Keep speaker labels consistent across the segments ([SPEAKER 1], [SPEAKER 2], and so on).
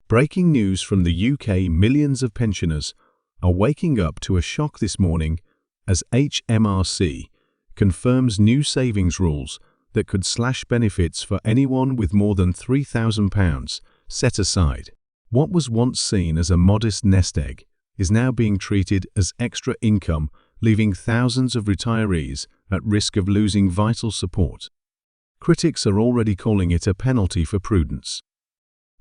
[SPEAKER 1] Breaking news from the UK: millions of pensioners are waking up to a shock this morning as HMRC confirms new savings rules that could slash benefits for anyone with more than £3,000 set aside. What was once seen as a modest nest egg is now being treated as extra income, leaving thousands of retirees at risk of losing vital support. Critics are already calling it a penalty for prudence.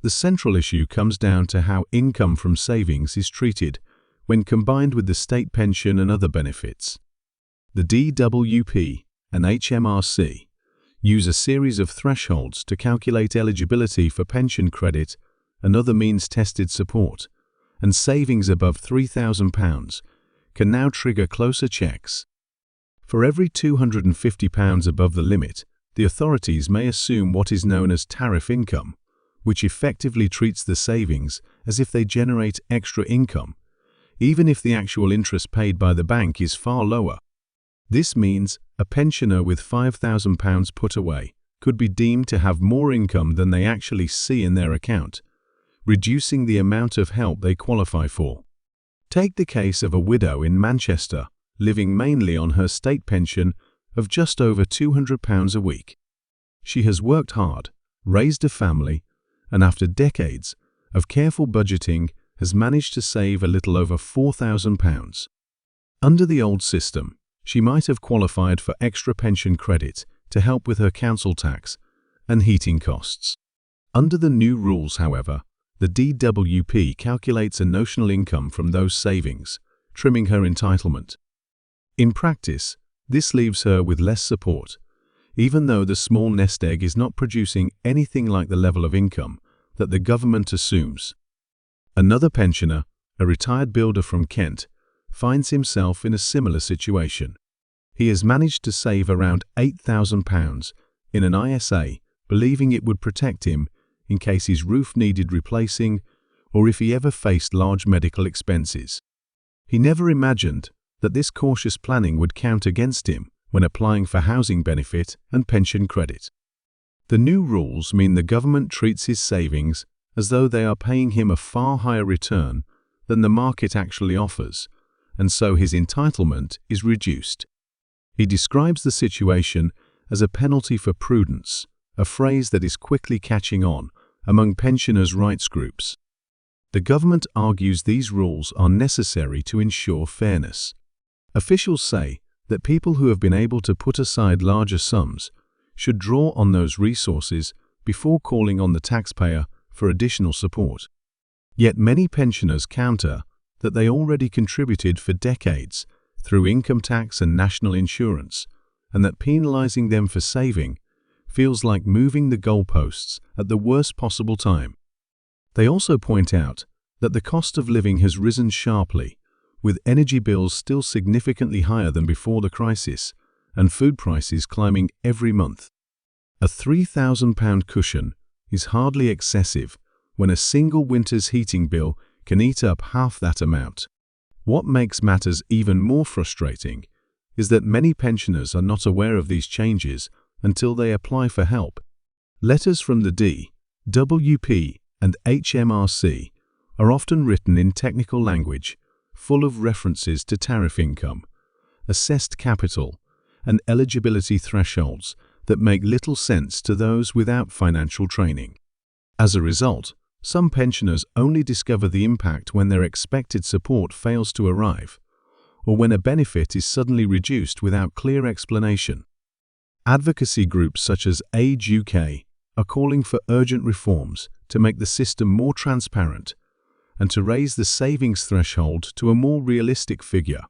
[SPEAKER 1] The central issue comes down to how income from savings is treated when combined with the state pension and other benefits. The DWP and HMRC use a series of thresholds to calculate eligibility for pension credit and other means-tested support, and savings above £3,000 can now trigger closer checks. For every £250 above the limit, the authorities may assume what is known as tariff income, which effectively treats the savings as if they generate extra income, even if the actual interest paid by the bank is far lower. This means a pensioner with £5,000 put away could be deemed to have more income than they actually see in their account, reducing the amount of help they qualify for. Take the case of a widow in Manchester living mainly on her state pension of just over £200 a week. She has worked hard, raised a family, and after decades of careful budgeting has managed to save a little over £4,000. Under the old system, she might have qualified for extra pension credit to help with her council tax and heating costs. Under the new rules, however, the DWP calculates a notional income from those savings, trimming her entitlement. In practice, this leaves her with less support, even though the small nest egg is not producing anything like the level of income that the government assumes. Another pensioner, a retired builder from Kent, finds himself in a similar situation. He has managed to save around £8,000 in an ISA, believing it would protect him in case his roof needed replacing or if he ever faced large medical expenses. He never imagined that this cautious planning would count against him when applying for housing benefit and pension credit. The new rules mean the government treats his savings as though they are paying him a far higher return than the market actually offers, and so his entitlement is reduced. He describes the situation as a penalty for prudence, a phrase that is quickly catching on among pensioners' rights groups. The government argues these rules are necessary to ensure fairness. Officials say that people who have been able to put aside larger sums should draw on those resources before calling on the taxpayer for additional support. Yet many pensioners counter that they already contributed for decades through income tax and national insurance, and that penalizing them for saving feels like moving the goalposts at the worst possible time. They also point out that the cost of living has risen sharply, with energy bills still significantly higher than before the crisis and food prices climbing every month. A £3,000 cushion is hardly excessive when a single winter's heating bill can eat up half that amount. What makes matters even more frustrating is that many pensioners are not aware of these changes until they apply for help. Letters from the DWP and HMRC are often written in technical language, full of references to tariff income, assessed capital, and eligibility thresholds that make little sense to those without financial training. As a result, some pensioners only discover the impact when their expected support fails to arrive, or when a benefit is suddenly reduced without clear explanation. Advocacy groups such as Age UK are calling for urgent reforms to make the system more transparent and to raise the savings threshold to a more realistic figure,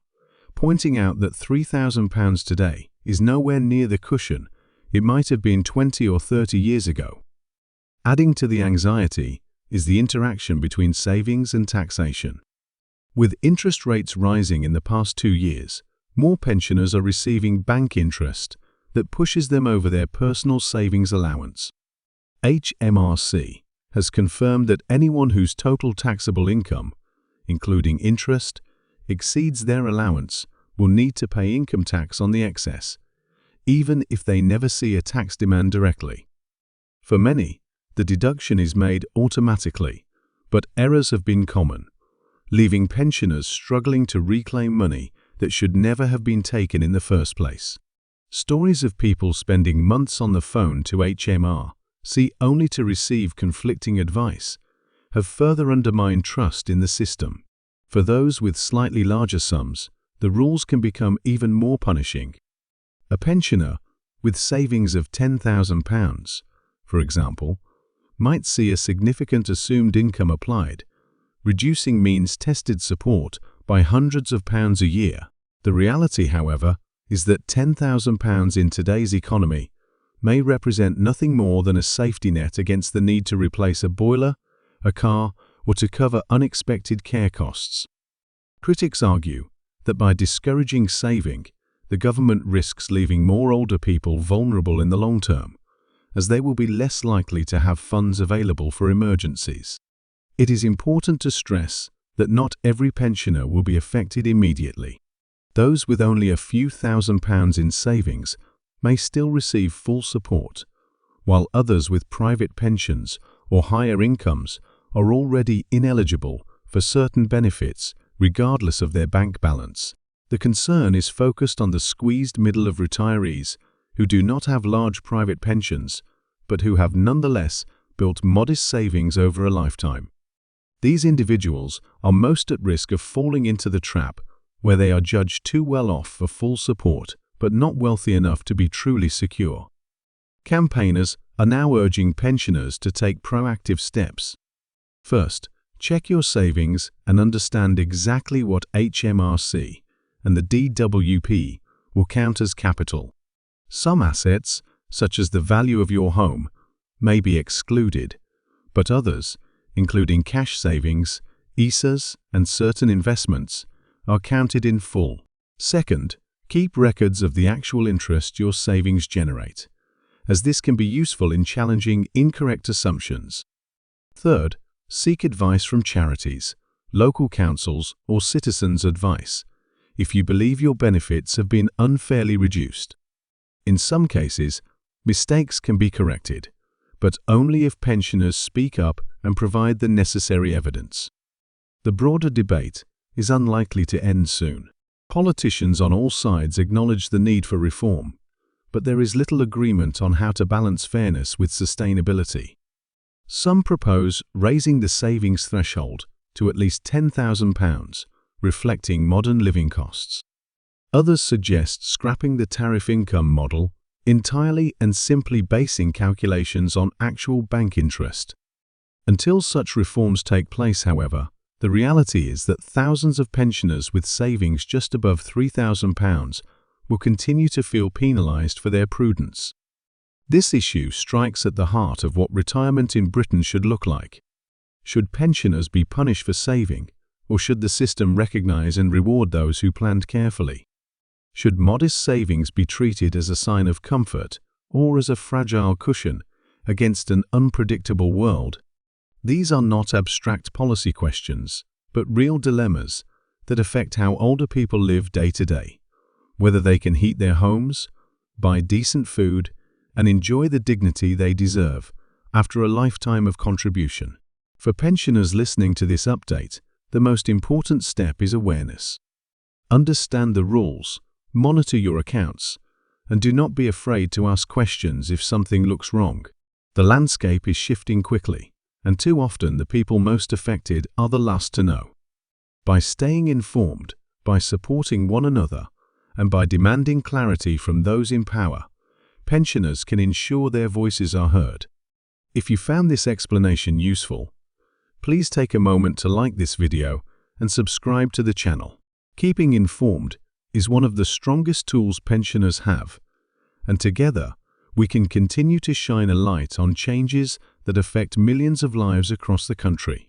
[SPEAKER 1] pointing out that £3,000 today is nowhere near the cushion it might have been 20 or 30 years ago. Adding to the anxiety is the interaction between savings and taxation. With interest rates rising in the past 2 years, more pensioners are receiving bank interest that pushes them over their personal savings allowance. HMRC has confirmed that anyone whose total taxable income, including interest, exceeds their allowance will need to pay income tax on the excess, even if they never see a tax demand directly. For many, the deduction is made automatically, but errors have been common, leaving pensioners struggling to reclaim money that should never have been taken in the first place. Stories of people spending months on the phone to HMRC only to receive conflicting advice have further undermined trust in the system. For those with slightly larger sums, the rules can become even more punishing. A pensioner with savings of £10,000, for example, might see a significant assumed income applied, reducing means-tested support by hundreds of pounds a year. The reality, however, is that £10,000 in today's economy may represent nothing more than a safety net against the need to replace a boiler, a car, or to cover unexpected care costs. Critics argue that by discouraging saving, the government risks leaving more older people vulnerable in the long term, as they will be less likely to have funds available for emergencies. It is important to stress that not every pensioner will be affected immediately. Those with only a few £1,000s in savings may still receive full support, while others with private pensions or higher incomes are already ineligible for certain benefits regardless of their bank balance. The concern is focused on the squeezed middle of retirees who do not have large private pensions, but who have nonetheless built modest savings over a lifetime. These individuals are most at risk of falling into the trap where they are judged too well off for full support, but not wealthy enough to be truly secure. Campaigners are now urging pensioners to take proactive steps. First, check your savings and understand exactly what HMRC and the DWP will count as capital. Some assets, such as the value of your home, may be excluded, but others, including cash savings, ISAs, and certain investments, are counted in full. Second, keep records of the actual interest your savings generate, as this can be useful in challenging incorrect assumptions. Third, seek advice from charities, local councils, or citizens' advice if you believe your benefits have been unfairly reduced. In some cases, mistakes can be corrected, but only if pensioners speak up and provide the necessary evidence. The broader debate is unlikely to end soon. Politicians on all sides acknowledge the need for reform, but there is little agreement on how to balance fairness with sustainability. Some propose raising the savings threshold to at least £10,000, reflecting modern living costs. Others suggest scrapping the tariff income model entirely and simply basing calculations on actual bank interest. Until such reforms take place, however, the reality is that thousands of pensioners with savings just above £3,000 will continue to feel penalised for their prudence. This issue strikes at the heart of what retirement in Britain should look like. Should pensioners be punished for saving, or should the system recognise and reward those who planned carefully? Should modest savings be treated as a sign of comfort or as a fragile cushion against an unpredictable world? These are not abstract policy questions, but real dilemmas that affect how older people live day to day, whether they can heat their homes, buy decent food, and enjoy the dignity they deserve after a lifetime of contribution. For pensioners listening to this update, the most important step is awareness. Understand the rules, monitor your accounts, and do not be afraid to ask questions if something looks wrong. The landscape is shifting quickly, and too often the people most affected are the last to know. By staying informed, by supporting one another, and by demanding clarity from those in power, pensioners can ensure their voices are heard. If you found this explanation useful, please take a moment to like this video and subscribe to the channel. Keeping informed is one of the strongest tools pensioners have, and together we can continue to shine a light on changes that affect millions of lives across the country.